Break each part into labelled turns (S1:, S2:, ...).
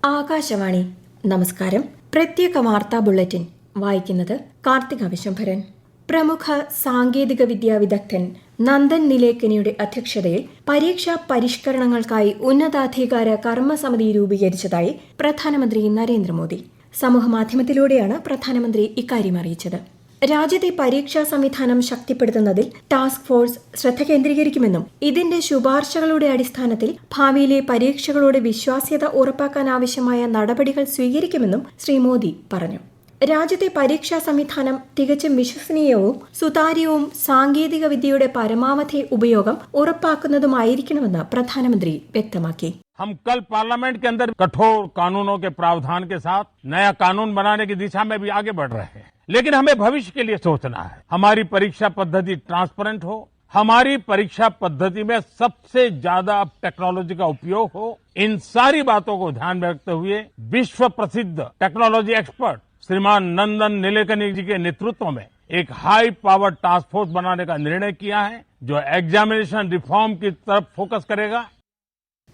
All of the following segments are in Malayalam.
S1: ആകാശവാണി നമസ്കാരം. പ്രത്യേക വാർത്താ ബുള്ളറ്റിൻ വായിക്കുന്നത് കാർത്തിക വിശംഭരൻ. പ്രമുഖ സാങ്കേതിക വിദ്യാ വിദഗ്ധൻ നന്ദൻ നിലേക്കനിയുടെ അധ്യക്ഷതയിൽ പരീക്ഷാ പരിഷ്കരണങ്ങൾക്കായി ഉന്നതാധികാര കർമ്മസമിതി രൂപീകരിച്ചതായി പ്രധാനമന്ത്രി നരേന്ദ്രമോദി. സമൂഹമാധ്യമത്തിലൂടെയാണ് പ്രധാനമന്ത്രി ഇക്കാര്യം അറിയിച്ചത്. രാജ്യത്തെ പരീക്ഷാ സംവിധാനം ശക്തിപ്പെടുത്തുന്നതിൽ ടാസ്ക് ഫോഴ്സ് ശ്രദ്ധ കേന്ദ്രീകരിക്കുമെന്നും ഇതിന്റെ ശുപാർശകളുടെ അടിസ്ഥാനത്തിൽ ഭാവിയിലെ പരീക്ഷകളുടെ വിശ്വാസ്യത ഉറപ്പാക്കാനാവശ്യമായ നടപടികൾ സ്വീകരിക്കുമെന്നും ശ്രീ മോദി പറഞ്ഞു. രാജ്യത്തെ പരീക്ഷാ സംവിധാനം തികച്ചും വിശ്വസനീയവും സുതാര്യവും സാങ്കേതിക വിദ്യയുടെ പരമാവധി ഉപയോഗം ഉറപ്പാക്കുന്നതുമായിരിക്കണമെന്ന് പ്രധാനമന്ത്രി വ്യക്തമാക്കി.
S2: हम कल पार्लियामेंट के अंदर कठोर कानूनों के प्रावधान के साथ नया कानून बनाने की दिशा में भी आगे बढ़ रहे हैं, लेकिन हमें भविष्य के लिए सोचना है. हमारी परीक्षा पद्धति ट्रांसपेरेंट हो, हमारी परीक्षा पद्धति में सबसे ज्यादा टेक्नोलॉजी का उपयोग हो. इन सारी बातों को ध्यान में रखते हुए विश्व प्रसिद्ध टेक्नोलॉजी एक्सपर्ट श्रीमान नंदन निलेकनी जी के नेतृत्व में एक हाई पावर टास्क फोर्स बनाने का निर्णय किया है, जो एग्जामिनेशन रिफॉर्म की तरफ फोकस करेगा.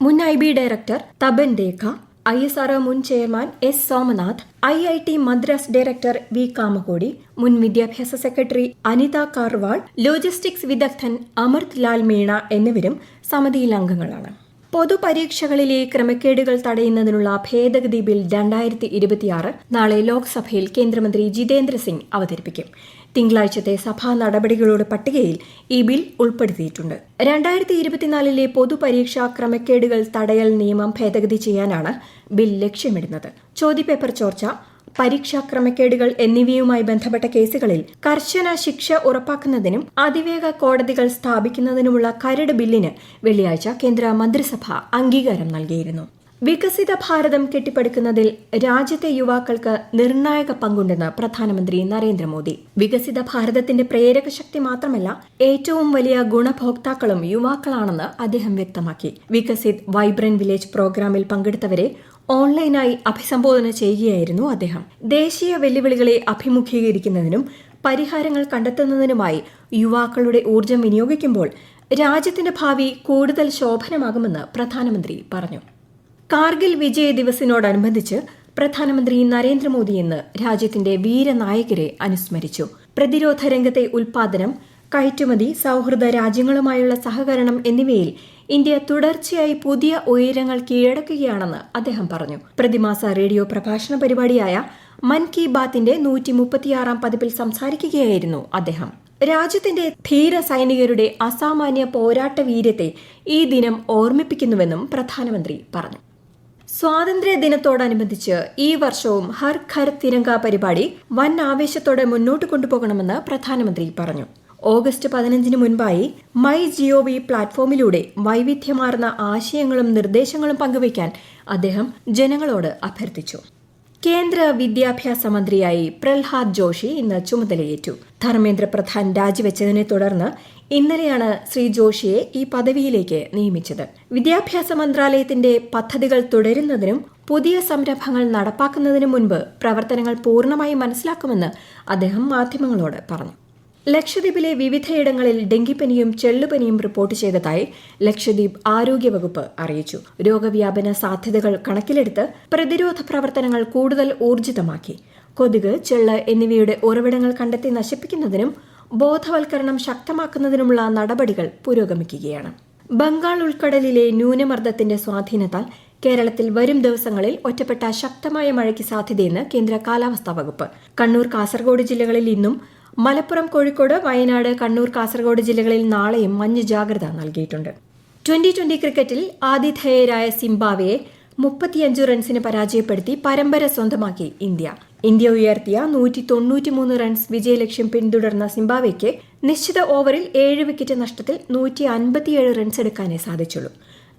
S1: മുൻ IB director Tapan Deka, ISRO മുൻ chairman S Somanath, IIT Madras director V Kamakoti, മുൻ വിദ്യാഭ്യാസ സെക്രട്ടറി അനിത കാർവാൾ, ലോജിസ്റ്റിക്സ് വിദഗ്ധൻ അമൃത് ലാൽ മീണ എന്നിവരും സമിതിയിൽ അംഗങ്ങളാണ്. പൊതുപരീക്ഷകളിലെ ക്രമക്കേടുകൾ തടയുന്നതിനുള്ള ഭേദഗതി ബിൽ 2026 നാളെ ലോക്സഭയിൽ കേന്ദ്രമന്ത്രി ജിതേന്ദ്ര സിംഗ് അവതരിപ്പിക്കും. തിങ്കളാഴ്ചത്തെ സഭാ നടപടികളുടെ പട്ടികയിൽ ഈ ബിൽ ഉൾപ്പെടുത്തിയിട്ടുണ്ട്. 2024 പൊതുപരീക്ഷാ ക്രമക്കേടുകൾ തടയൽ നിയമം ഭേദഗതി ചെയ്യാനാണ് ബിൽ ലക്ഷ്യമിടുന്നത്. ചോദ്യപേപ്പർ ചോർച്ച, പരീക്ഷാ ക്രമക്കേടുകൾ എന്നിവയുമായി ബന്ധപ്പെട്ട കേസുകളിൽ കർശന ശിക്ഷ ഉറപ്പാക്കുന്നതിനും അതിവേഗ കോടതികൾ സ്ഥാപിക്കുന്നതിനുമുള്ള കരട് ബില്ലിന് വെള്ളിയാഴ്ച കേന്ദ്ര മന്ത്രിസഭ അംഗീകാരം നൽകിയിരുന്നു. വികസിത ഭാരതം കെട്ടിപ്പടുക്കുന്നതിൽ രാജ്യത്തെ യുവാക്കൾക്ക് നിർണായക പങ്കുണ്ടെന്ന് പ്രധാനമന്ത്രി നരേന്ദ്രമോദി. വികസിത ഭാരതത്തിന്റെ പ്രേരക ശക്തി മാത്രമല്ല, ഏറ്റവും വലിയ ഗുണഭോക്താക്കളും യുവാക്കളാണെന്ന് അദ്ദേഹം വ്യക്തമാക്കി. വികസിത് വൈബ്രന്റ് വില്ലേജ് പ്രോഗ്രാമിൽ പങ്കെടുത്തവരെ ഓൺലൈനായി അഭിസംബോധന ചെയ്യുകയായിരുന്നു അദ്ദേഹം. ദേശീയ വെല്ലുവിളികളെ അഭിമുഖീകരിക്കുന്നതിനും പരിഹാരങ്ങൾ കണ്ടെത്തുന്നതിനുമായി യുവാക്കളുടെ ഊർജ്ജം വിനിയോഗിക്കുമ്പോൾ രാജ്യത്തിന്റെ ഭാവി കൂടുതൽ ശോഭനമാകുമെന്ന് പ്രധാനമന്ത്രി പറഞ്ഞു. കാർഗിൽ വിജയ് ദിവസിനോടനുബന്ധിച്ച് പ്രധാനമന്ത്രി നരേന്ദ്രമോദി ഇന്ന് രാജ്യത്തിന്റെ വീരനായകരെ അനുസ്മരിച്ചു. പ്രതിരോധ രംഗത്തെ ഉൽപാദനം, കയറ്റുമതി, സൌഹൃദ രാജ്യങ്ങളുമായുള്ള സഹകരണം എന്നിവയിൽ ഇന്ത്യ തുടർച്ചയായി പുതിയ ഉയരങ്ങൾ കീഴടക്കുകയാണെന്ന് അദ്ദേഹം പറഞ്ഞു. പ്രതിമാസ റേഡിയോ പ്രഭാഷണ പരിപാടിയായ മൻ കി ബാത്തിന്റെ 136 പതിപ്പിൽ സംസാരിക്കുകയായിരുന്നു അദ്ദേഹം. രാജ്യത്തിന്റെ ധീര സൈനികരുടെ അസാമാന്യ പോരാട്ട വീര്യത്തെ ഈ ദിനം ഓർമ്മിപ്പിക്കുന്നുവെന്നും പ്രധാനമന്ത്രി പറഞ്ഞു. സ്വാതന്ത്ര്യ ദിനത്തോടനുബന്ധിച്ച് ഈ വർഷവും ഹർ ഘർ തിരങ്ക പരിപാടി വൻ ആവേശത്തോടെ മുന്നോട്ട് കൊണ്ടുപോകണമെന്ന് പ്രധാനമന്ത്രി പറഞ്ഞു. ഓഗസ്റ്റ് 15 മുൻപായി മൈ GOV പ്ലാറ്റ്ഫോമിലൂടെ വൈവിധ്യമാർന്ന ആശയങ്ങളും നിർദ്ദേശങ്ങളും പങ്കുവയ്ക്കാൻ അദ്ദേഹം ജനങ്ങളോട് അഭ്യർത്ഥിച്ചു. കേന്ദ്ര വിദ്യാഭ്യാസ മന്ത്രിയായി പ്രഹ്ലാദ് ജോഷി ഇന്ന് ചുമതലയേറ്റു. ധർമ്മേന്ദ്ര പ്രധാൻ രാജിവെച്ചതിനെ തുടർന്ന് ഇന്നലെയാണ് ശ്രീ ജോഷിയെ ഈ പദവിയിലേക്ക് നിയമിച്ചത്. വിദ്യാഭ്യാസ മന്ത്രാലയത്തിന്റെ പദ്ധതികൾ തുടരുന്നതിനും പുതിയ സംരംഭങ്ങൾ നടപ്പാക്കുന്നതിനും മുൻപ് പ്രവർത്തനങ്ങൾ പൂർണ്ണമായി മനസ്സിലാക്കുമെന്ന് അദ്ദേഹം മാധ്യമങ്ങളോട് പറഞ്ഞു. ലക്ഷദ്വീപിലെ വിവിധയിടങ്ങളിൽ ഡെങ്കിപ്പനിയും ചെള്ളുപനിയും റിപ്പോർട്ട് ചെയ്തതായി ലക്ഷദ്വീപ് ആരോഗ്യവകുപ്പ് അറിയിച്ചു. രോഗവ്യാപന സാധ്യതകൾ കണക്കിലെടുത്ത് പ്രതിരോധ പ്രവർത്തനങ്ങൾ കൂടുതൽ ഊർജിതമാക്കി. കൊതുക്, ചെള്ള് എന്നിവയുടെ ഉറവിടങ്ങൾ കണ്ടെത്തി നശിപ്പിക്കുന്നതിനും ബോധവൽക്കരണം ശക്തമാക്കുന്നതിനുമുള്ള നടപടികൾ പുരോഗമിക്കുകയാണ്. ബംഗാൾ ഉൾക്കടലിലെ ന്യൂനമർദ്ദത്തിന്റെ സ്വാധീനത്താൽ കേരളത്തിൽ വരും ദിവസങ്ങളിൽ ഒറ്റപ്പെട്ട ശക്തമായ മഴയ്ക്ക് സാധ്യതയെന്ന് കേന്ദ്ര കാലാവസ്ഥാ വകുപ്പ്. കണ്ണൂർ, കാസർഗോഡ് ജില്ലകളിൽ ഇന്നും, മലപ്പുറം, കോഴിക്കോട്, വയനാട്, കണ്ണൂർ, കാസർഗോഡ് ജില്ലകളിൽ നാളെയും മഞ്ഞ ജാഗ്രത നൽകിയിട്ടുണ്ട്. 2020 ക്രിക്കറ്റിൽ ആതിഥേയരായ സിംബാബ്വെയെ 35 റൺസിന് പരാജയപ്പെടുത്തി പരമ്പര സ്വന്തമാക്കി ഇന്ത്യ. ഇന്ത്യ ഉയർത്തിയ 193 റൺസ് വിജയലക്ഷ്യം പിന്തുടർന്ന സിംബാബ്വെയ്ക്ക് നിശ്ചിത ഓവറിൽ 7 വിക്കറ്റ് നഷ്ടത്തിൽ 157 റൺസ് എടുക്കാനേ സാധിച്ചുള്ളൂ.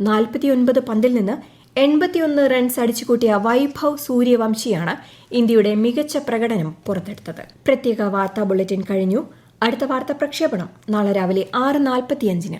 S1: 49 പന്തിൽ നിന്ന് 81 റൺസ് അടിച്ചുകൂട്ടിയ വൈഭവ് സൂര്യവംശിയാണ് ഇന്ത്യയുടെ മികച്ച പ്രകടനം പുറത്തെടുത്തത്. പ്രത്യേക വാർത്താ ബുള്ളറ്റിൻ കഴിഞ്ഞു. അടുത്ത വാർത്താ പ്രക്ഷേപണം നാളെ രാവിലെ 6:45.